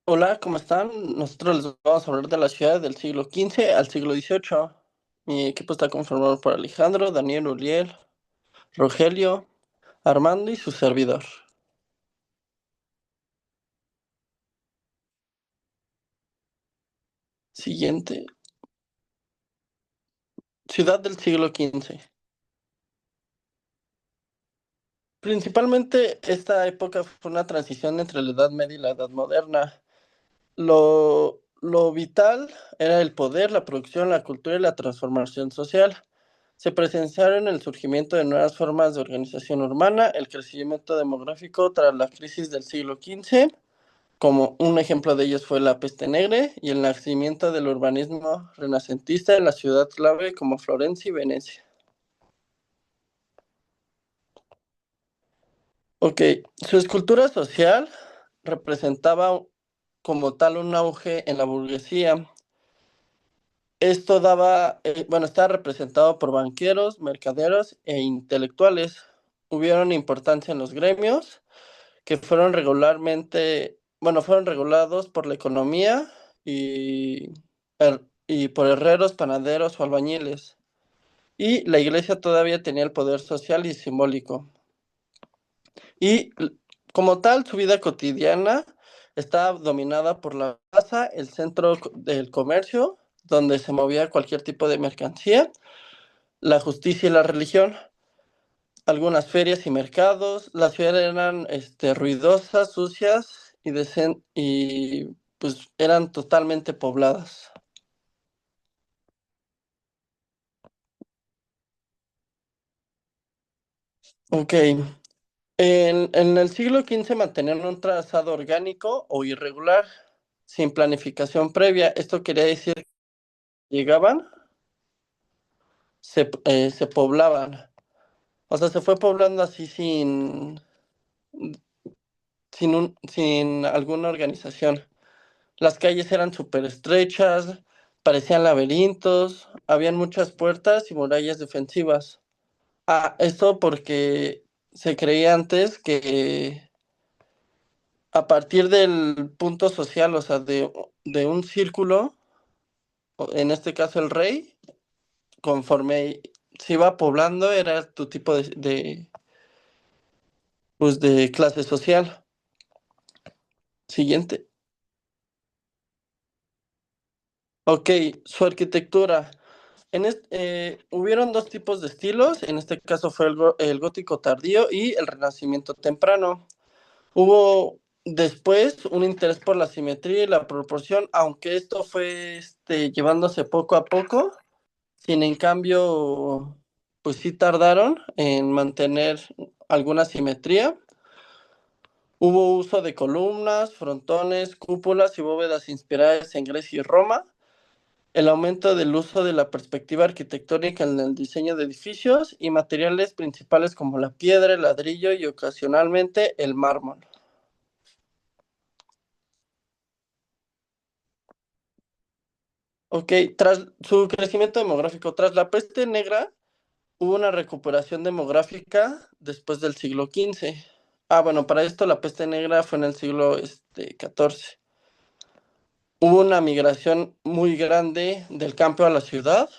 Hola, ¿cómo están? Nosotros les vamos a hablar de la ciudad del siglo XV al siglo XVIII. Mi equipo está conformado por Alejandro, Daniel, Uriel, Rogelio, Armando y su servidor. Siguiente. Ciudad del siglo XV. Principalmente esta época fue una transición entre la Edad Media y la Edad Moderna. Lo vital era el poder, la producción, la cultura y la transformación social. Se presenciaron el surgimiento de nuevas formas de organización urbana, el crecimiento demográfico tras la crisis del siglo XV, como un ejemplo de ellos fue la peste negra, y el nacimiento del urbanismo renacentista en la ciudad clave como Florencia y Venecia. Ok, su escultura social representaba como tal un auge en la burguesía. Esto daba, bueno, estaba representado por banqueros, mercaderos e intelectuales. Hubieron importancia en los gremios que fueron regularmente, bueno, fueron regulados por la economía y, y por herreros, panaderos o albañiles. Y la iglesia todavía tenía el poder social y simbólico. Y como tal, su vida cotidiana estaba dominada por la plaza, el centro del comercio, donde se movía cualquier tipo de mercancía, la justicia y la religión, algunas ferias y mercados. Las ciudades eran ruidosas, sucias y pues eran totalmente pobladas. Ok. En el siglo XV mantenían un trazado orgánico o irregular, sin planificación previa. Esto quería decir que llegaban, se poblaban. O sea, se fue poblando así sin alguna organización. Las calles eran súper estrechas, parecían laberintos, habían muchas puertas y murallas defensivas. Ah, esto porque se creía antes que a partir del punto social, o sea, de un círculo, en este caso el rey, conforme se iba poblando, era tu tipo pues de clase social. Siguiente. Ok, su arquitectura. Hubieron dos tipos de estilos, en este caso fue el gótico tardío y el renacimiento temprano. Hubo después un interés por la simetría y la proporción, aunque esto fue llevándose poco a poco, sin en cambio, pues sí tardaron en mantener alguna simetría. Hubo uso de columnas, frontones, cúpulas y bóvedas inspiradas en Grecia y Roma. El aumento del uso de la perspectiva arquitectónica en el diseño de edificios y materiales principales como la piedra, el ladrillo y ocasionalmente el mármol. Ok, tras su crecimiento demográfico, tras la peste negra, hubo una recuperación demográfica después del siglo XV. Ah, bueno, para esto la peste negra fue en el siglo XIV. Hubo una migración muy grande del campo a la ciudad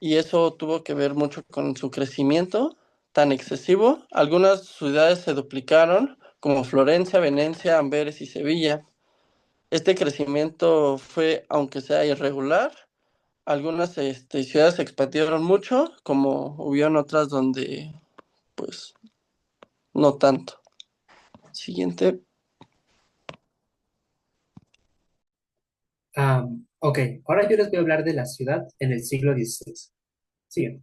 y eso tuvo que ver mucho con su crecimiento tan excesivo. Algunas ciudades se duplicaron, como Florencia, Venecia, Amberes y Sevilla. Este crecimiento fue, aunque sea irregular, algunas ciudades se expandieron mucho, como hubieron otras donde, pues, no tanto. Siguiente. Ok, ahora yo les voy a hablar de la ciudad en el siglo XVI. Sí.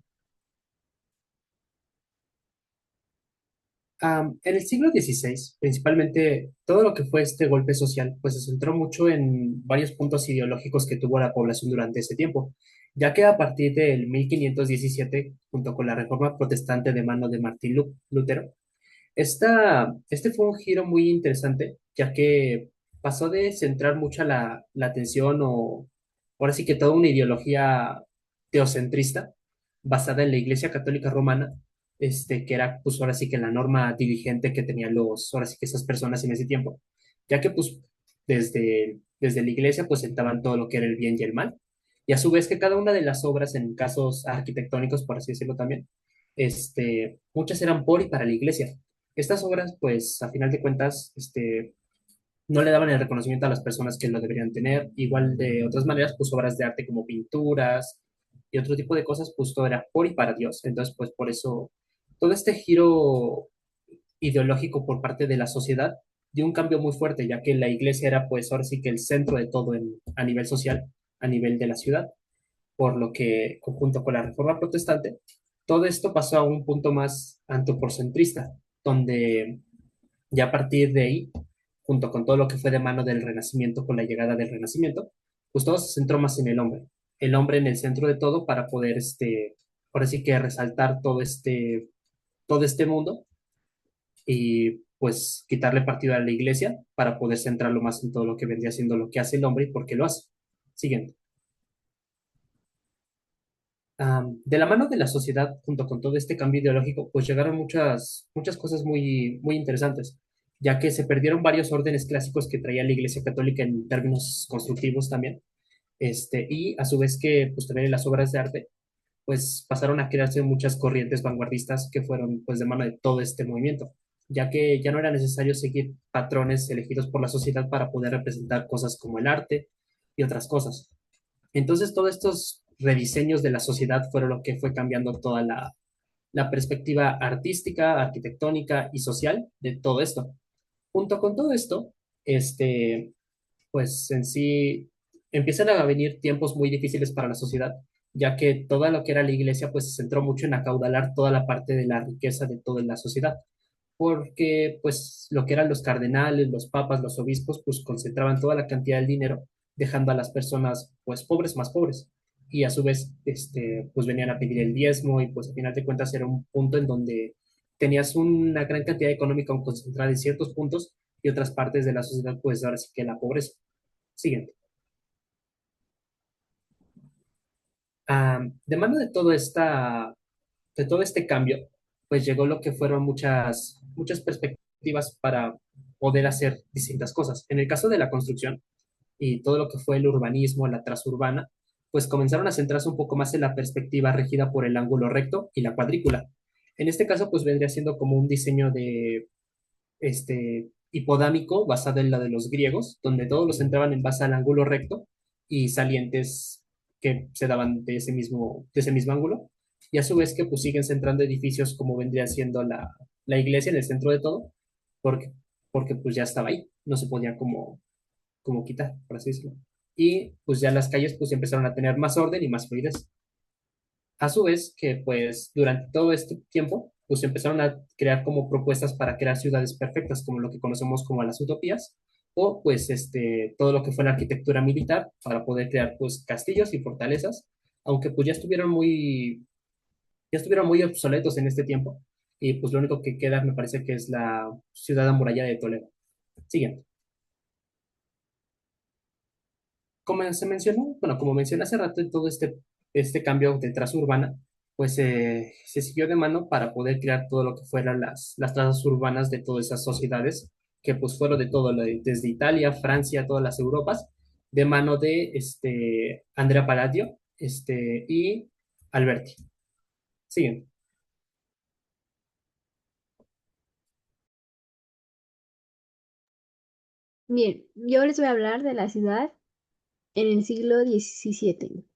En el siglo XVI, principalmente todo lo que fue este golpe social, pues se centró mucho en varios puntos ideológicos que tuvo la población durante ese tiempo, ya que a partir del 1517, junto con la Reforma Protestante de mano de Martín Lutero, este fue un giro muy interesante, ya que pasó de centrar mucha la atención o ahora sí que toda una ideología teocentrista basada en la Iglesia Católica Romana, que era pues ahora sí que la norma dirigente que tenían ahora sí que esas personas en ese tiempo, ya que pues desde la iglesia, pues sentaban todo lo que era el bien y el mal. Y a su vez que cada una de las obras, en casos arquitectónicos, por así decirlo también, muchas eran por y para la iglesia. Estas obras, pues, a final de cuentas, no le daban el reconocimiento a las personas que lo deberían tener. Igual de otras maneras, pues obras de arte como pinturas y otro tipo de cosas, pues todo era por y para Dios. Entonces, pues por eso todo este giro ideológico por parte de la sociedad dio un cambio muy fuerte, ya que la iglesia era pues ahora sí que el centro de todo a nivel social, a nivel de la ciudad, por lo que junto con la reforma protestante, todo esto pasó a un punto más antropocentrista, donde ya a partir de ahí, junto con todo lo que fue de mano del Renacimiento, con la llegada del Renacimiento, pues todo se centró más en el hombre en el centro de todo para poder, ahora sí que resaltar todo este mundo y pues quitarle partido a la iglesia para poder centrarlo más en todo lo que vendría siendo lo que hace el hombre y por qué lo hace. Siguiente. De la mano de la sociedad, junto con todo este cambio ideológico, pues llegaron muchas cosas muy, muy interesantes, ya que se perdieron varios órdenes clásicos que traía la Iglesia Católica en términos constructivos también, y a su vez que pues también en las obras de arte, pues pasaron a crearse muchas corrientes vanguardistas que fueron pues de mano de todo este movimiento, ya que ya no era necesario seguir patrones elegidos por la sociedad para poder representar cosas como el arte y otras cosas. Entonces, todos estos rediseños de la sociedad fueron lo que fue cambiando toda la perspectiva artística, arquitectónica y social de todo esto. Junto con todo esto, este, pues en sí empiezan a venir tiempos muy difíciles para la sociedad, ya que toda lo que era la iglesia pues se centró mucho en acaudalar toda la parte de la riqueza de toda la sociedad, porque pues lo que eran los cardenales, los papas, los obispos, pues concentraban toda la cantidad del dinero, dejando a las personas pues pobres más pobres. Y a su vez, pues venían a pedir el diezmo y pues al final de cuentas era un punto en donde tenías una gran cantidad económica concentrada en ciertos puntos y otras partes de la sociedad, pues ahora sí que la pobreza. Siguiente. De mano de todo este cambio, pues llegó lo que fueron muchas perspectivas para poder hacer distintas cosas. En el caso de la construcción y todo lo que fue el urbanismo, la transurbana, pues comenzaron a centrarse un poco más en la perspectiva regida por el ángulo recto y la cuadrícula. En este caso, pues vendría siendo como un diseño de hipodámico basado en la de los griegos, donde todos los entraban en base al ángulo recto y salientes que se daban de ese mismo ángulo. Y a su vez que pues siguen centrando edificios como vendría siendo la iglesia en el centro de todo, porque, porque pues ya estaba ahí, no se podía como quitar, por así decirlo. Y pues ya las calles pues empezaron a tener más orden y más fluidez. A su vez que pues durante todo este tiempo pues empezaron a crear como propuestas para crear ciudades perfectas, como lo que conocemos como las utopías, o pues todo lo que fue la arquitectura militar para poder crear pues castillos y fortalezas, aunque pues ya estuvieron muy obsoletos en este tiempo, y pues lo único que queda me parece que es la ciudad amurallada de Toledo. Siguiente. Como se mencionó, bueno, como mencioné hace rato, todo este cambio de traza urbana, pues se siguió de mano para poder crear todo lo que fueran las trazas urbanas de todas esas sociedades, que pues fueron de todo, desde Italia, Francia, todas las Europas, de mano de Andrea Palladio y Alberti. Siguen. Bien, yo les voy a hablar de la ciudad en el siglo XVII.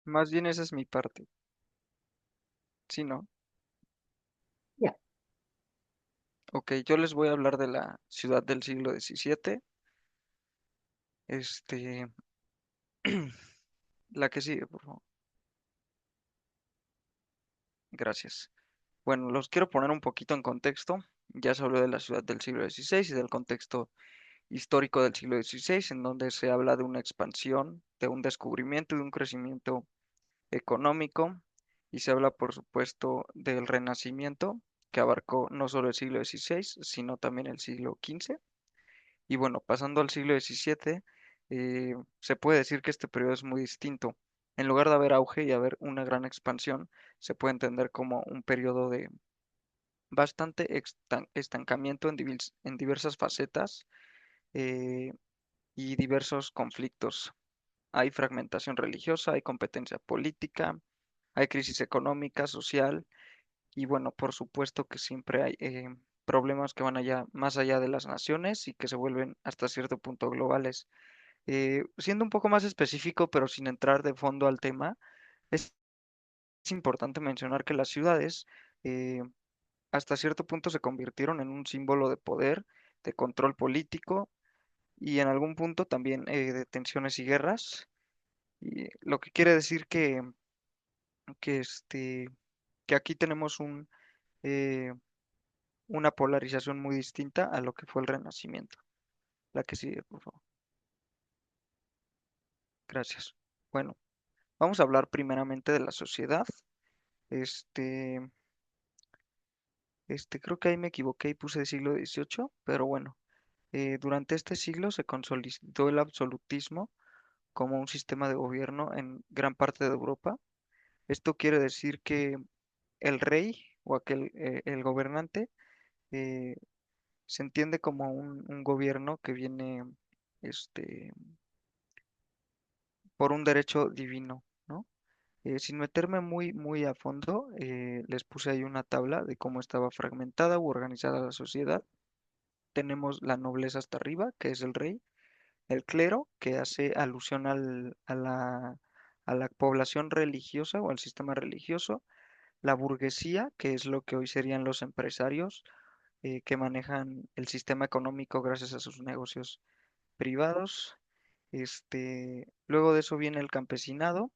Más bien esa es mi parte. Sí, ¿no? Ya. Ok, yo les voy a hablar de la ciudad del siglo XVII. Este, la que sigue, por favor. Gracias. Bueno, los quiero poner un poquito en contexto. Ya se habló de la ciudad del siglo XVI y del contexto histórico del siglo XVI, en donde se habla de una expansión, de un descubrimiento y de un crecimiento económico. Y se habla, por supuesto, del Renacimiento, que abarcó no solo el siglo XVI, sino también el siglo XV. Y bueno, pasando al siglo XVII, se puede decir que este periodo es muy distinto, En lugar de haber auge y haber una gran expansión, se puede entender como un periodo de bastante estancamiento en diversas facetas eh, y diversos conflictos. Hay fragmentación religiosa, hay competencia política, hay crisis económica, social y bueno, por supuesto que siempre hay problemas que van allá, más allá de las naciones y que se vuelven hasta cierto punto globales. Siendo un poco más específico, pero sin entrar de fondo al tema, es importante mencionar que las ciudades eh, hasta cierto punto se convirtieron en un símbolo de poder, de control político y en algún punto también de tensiones y guerras. Y lo que quiere decir que, este, que aquí tenemos eh, una polarización muy distinta a lo que fue el Renacimiento. La que sigue, por favor. Gracias. Bueno, vamos a hablar primeramente de la sociedad. Este, creo que ahí me equivoqué y puse siglo XVIII, pero bueno, durante este siglo se consolidó el absolutismo como un sistema de gobierno en gran parte de Europa. Esto quiere decir que el rey o el gobernante eh, se entiende como un gobierno que viene este, por un derecho divino, ¿no? Sin meterme muy a fondo, les puse ahí una tabla de cómo estaba fragmentada u organizada la sociedad. Tenemos la nobleza hasta arriba, que es el rey, el clero, que hace alusión a la población religiosa o al sistema religioso, la burguesía, que es lo que hoy serían los empresarios, que manejan el sistema económico gracias a sus negocios privados. Luego de eso viene el campesinado,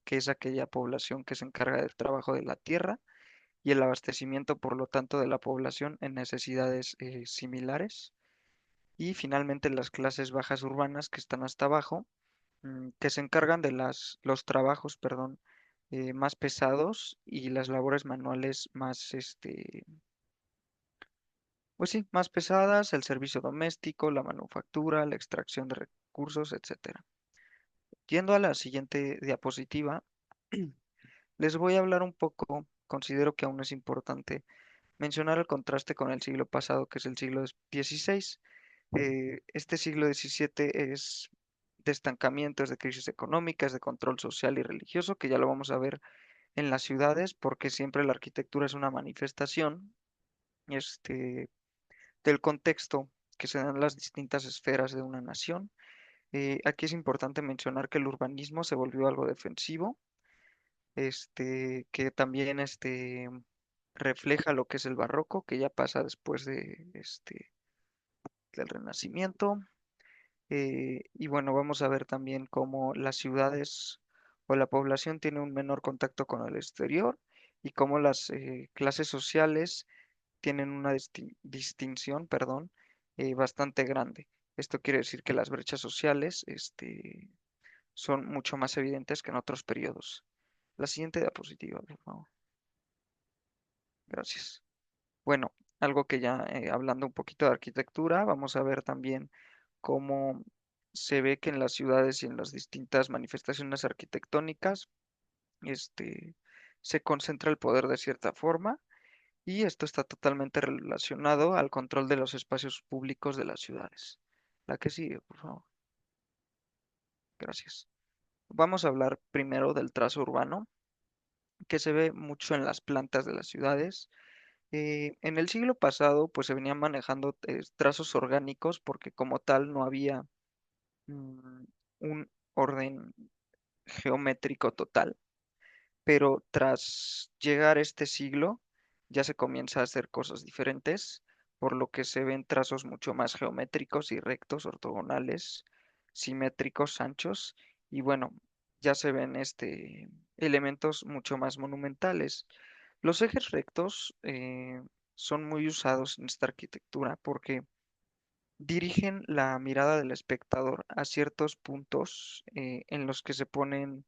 que es aquella población que se encarga del trabajo de la tierra y el abastecimiento, por lo tanto, de la población en necesidades similares. Y finalmente las clases bajas urbanas que están hasta abajo, que se encargan de los trabajos, perdón, más pesados y las labores manuales más, pues sí, más pesadas, el servicio doméstico, la manufactura, la extracción de recursos, etcétera. Yendo a la siguiente diapositiva, les voy a hablar un poco, considero que aún es importante mencionar el contraste con el siglo pasado, que es el siglo XVI. Este siglo XVII es de estancamiento, es de crisis económica, es de control social y religioso, que ya lo vamos a ver en las ciudades, porque siempre la arquitectura es una manifestación, este, del contexto que se dan en las distintas esferas de una nación. Aquí es importante mencionar que el urbanismo se volvió algo defensivo, que también refleja lo que es el barroco, que ya pasa después del Renacimiento. Y bueno, vamos a ver también cómo las ciudades o la población tiene un menor contacto con el exterior y cómo las clases sociales tienen una distinción, perdón, bastante grande. Esto quiere decir que las brechas sociales, son mucho más evidentes que en otros periodos. La siguiente diapositiva, por favor. Gracias. Bueno, algo que ya hablando un poquito de arquitectura, vamos a ver también cómo se ve que en las ciudades y en las distintas manifestaciones arquitectónicas, este, se concentra el poder de cierta forma y esto está totalmente relacionado al control de los espacios públicos de las ciudades. La que sigue, por favor. Gracias. Vamos a hablar primero del trazo urbano, que se ve mucho en las plantas de las ciudades. En el siglo pasado, pues se venían manejando trazos orgánicos porque como tal no había mm, un orden geométrico total, pero tras llegar este siglo ya se comienza a hacer cosas diferentes, por lo que se ven trazos mucho más geométricos y rectos, ortogonales, simétricos, anchos, y bueno, ya se ven elementos mucho más monumentales. Los ejes rectos son muy usados en esta arquitectura porque dirigen la mirada del espectador a ciertos puntos en los que se ponen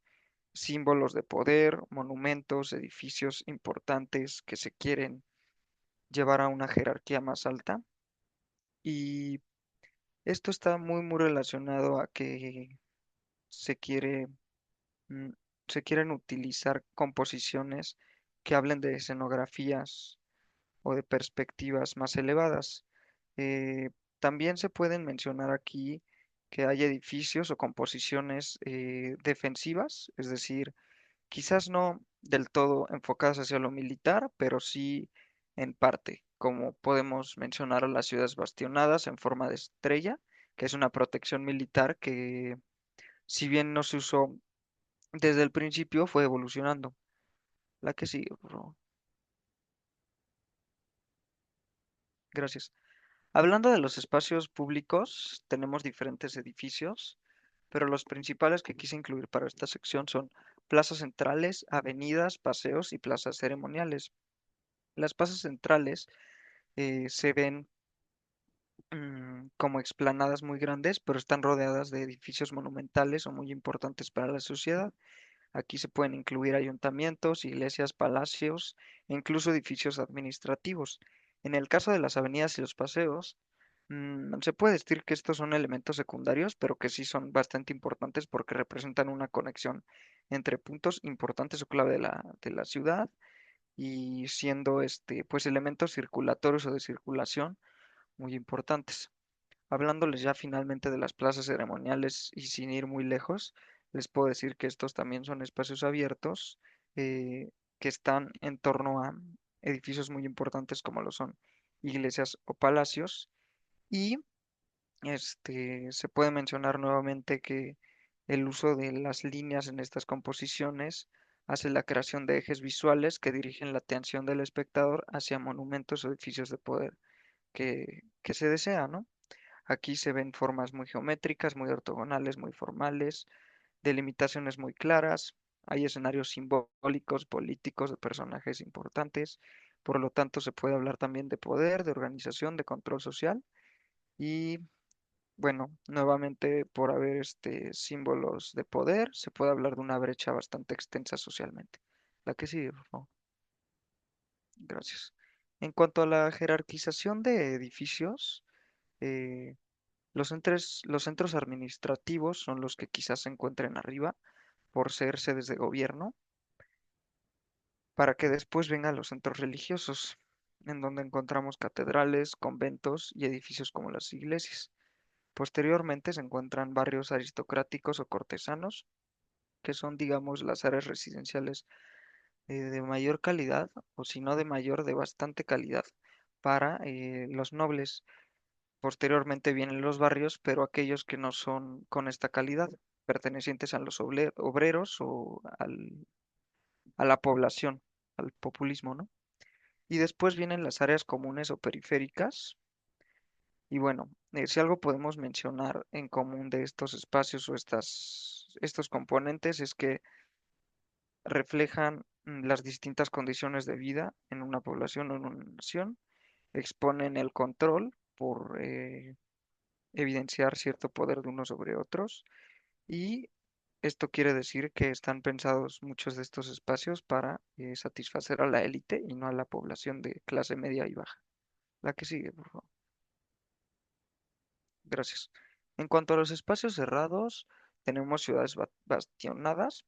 símbolos de poder, monumentos, edificios importantes que se quieren llevar a una jerarquía más alta. Y esto está muy relacionado a que se quiere mm, se quieren utilizar composiciones que hablen de escenografías o de perspectivas más elevadas. Eh, También se pueden mencionar aquí que hay edificios o composiciones defensivas, es decir, quizás no del todo enfocadas hacia lo militar, pero sí en parte, como podemos mencionar a las ciudades bastionadas en forma de estrella, que es una protección militar que, si bien no se usó desde el principio, fue evolucionando. La que sigue, por favor. Gracias. Hablando de los espacios públicos, tenemos diferentes edificios, pero los principales que quise incluir para esta sección son plazas centrales, avenidas, paseos y plazas ceremoniales. Las plazas centrales se ven como explanadas muy grandes, pero están rodeadas de edificios monumentales o muy importantes para la sociedad. Aquí se pueden incluir ayuntamientos, iglesias, palacios e incluso edificios administrativos. En el caso de las avenidas y los paseos, se puede decir que estos son elementos secundarios, pero que sí son bastante importantes porque representan una conexión entre puntos importantes o clave de la ciudad y siendo pues elementos circulatorios o de circulación muy importantes. Hablándoles ya finalmente de las plazas ceremoniales y sin ir muy lejos, les puedo decir que estos también son espacios abiertos que están en torno a edificios muy importantes como lo son iglesias o palacios. Y se puede mencionar nuevamente que el uso de las líneas en estas composiciones hace la creación de ejes visuales que dirigen la atención del espectador hacia monumentos o edificios de poder que se desea, ¿no? Aquí se ven formas muy geométricas, muy ortogonales, muy formales, delimitaciones muy claras. Hay escenarios simbólicos, políticos, de personajes importantes. Por lo tanto, se puede hablar también de poder, de organización, de control social. Y bueno, nuevamente por haber símbolos de poder, se puede hablar de una brecha bastante extensa socialmente. La que sigue, por favor. Gracias. En cuanto a la jerarquización de edificios, eh, los centros administrativos son los que quizás se encuentren arriba por ser sedes de gobierno, para que después vengan los centros religiosos, en donde encontramos catedrales, conventos y edificios como las iglesias. Posteriormente se encuentran barrios aristocráticos o cortesanos, que son, digamos, las áreas residenciales de mayor calidad, o si no de mayor, de bastante calidad, para los nobles. Posteriormente vienen los barrios, pero aquellos que no son con esta calidad, pertenecientes a los obreros o a la población, al populismo, ¿no? Y después vienen las áreas comunes o periféricas. Y bueno, si algo podemos mencionar en común de estos espacios o estos componentes es que reflejan las distintas condiciones de vida en una población o en una nación, exponen el control por evidenciar cierto poder de unos sobre otros. Y esto quiere decir que están pensados muchos de estos espacios para satisfacer a la élite y no a la población de clase media y baja. La que sigue, por favor. Gracias. En cuanto a los espacios cerrados, tenemos ciudades bastionadas,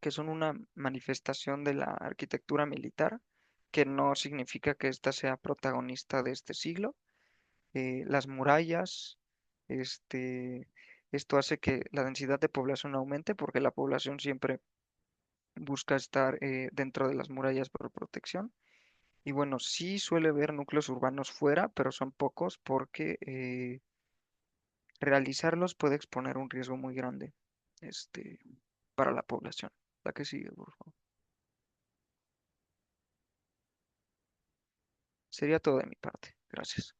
que son una manifestación de la arquitectura militar, que no significa que ésta sea protagonista de este siglo. Las murallas, este, esto hace que la densidad de población aumente porque la población siempre busca estar dentro de las murallas por protección. Y bueno, sí suele haber núcleos urbanos fuera, pero son pocos porque realizarlos puede exponer un riesgo muy grande este, para la población. La que sigue, por favor. Sería todo de mi parte. Gracias.